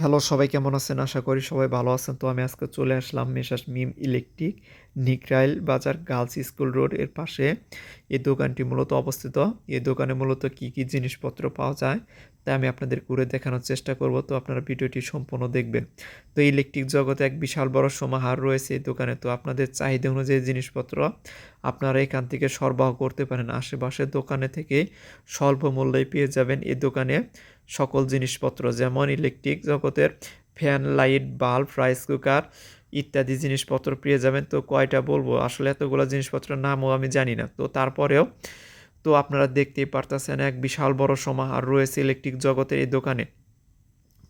Hello, সবাই কেমন আছেন? আশা করি সবাই ভালো আছেন। তো আমি আজকে চলে আসলাম মেসার্স মিম ইলেকট্রিক, নিকরাইল বাজার, গার্লস স্কুল রোড এর পাশে। এই দোকানটি মূলত অবস্থিত। এই দোকানে মূলত কি জিনিসপত্র পাওয়া যায় তা আমি আপনাদের ঘুরে দেখানোর চেষ্টা করব। তো আপনারা ভিডিওটি সম্পূর্ণ দেখবেন। তো ইলেকট্রিক জগতে এক বিশাল বড় সমাহার রয়েছে এই দোকানে। তো আপনাদের চাহিদা অনুযায়ী জিনিসপত্র আপনারা এখান থেকে সরবরাহ করতে পারেন। আশেপাশের দোকানে থেকে স্বল্প মূল্যে পেয়ে যাবেন এই দোকানে সকল জিনিসপত্র, যেমন ইলেকট্রিক জগতের fan, light, bulb, rice cooker ইত্যাদি জিনিসপত্র পেয়ে যাবেন। তো কয়টা বলবো, আসলে এতগুলো জিনিসপত্রের নামও আমি জানি না। তো তারপরেও তো আপনারা দেখতেই পারতেছেন এক বিশাল বড় সমাহার রয়েছে ইলেকট্রিক জগতের এই দোকানে।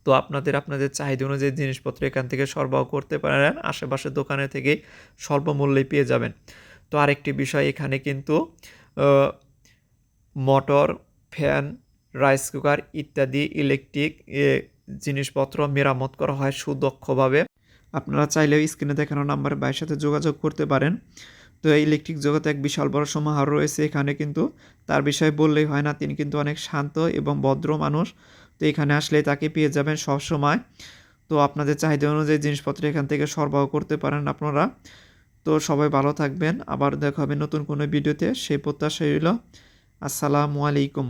তো আপনাদের চাহিদা অনুযায়ী জিনিসপত্র এখান থেকে সরবরাহ করতে পারেন, আশেপাশের দোকানে থেকেই স্বল্প মূল্যে পেয়ে যাবেন। তো আরেকটি বিষয়, এখানে কিন্তু মোটর, ফ্যান, রাইস কুকার ইত্যাদি ইলেকট্রিক জিনিসপত্র মেরামত করা হয় সুদক্ষভাবে। আপনারা চাইলেও স্ক্রিনে দেখানো নাম্বারে ভাইয়ের সাথে যোগাযোগ করতে পারেন। তো এই ইলেকট্রিক জগতে এক বিশাল বড় সমাহার রয়েছে এখানে, কিন্তু তার বিষয়ে বললেই হয় না, তিনি কিন্তু অনেক শান্ত এবং ভদ্র মানুষ। তো এখানে আসলে তাকে পেয়ে যাবেন সবসময়। তো আপনাদের চাহিদা অনুযায়ী জিনিসপত্র এখান থেকে সরবরাহ করতে পারেন আপনারা। তো সবাই ভালো থাকবেন, আবার দেখা হবে নতুন কোনো ভিডিওতে, সেই প্রত্যাশা রইল। আসসালামু আলাইকুম।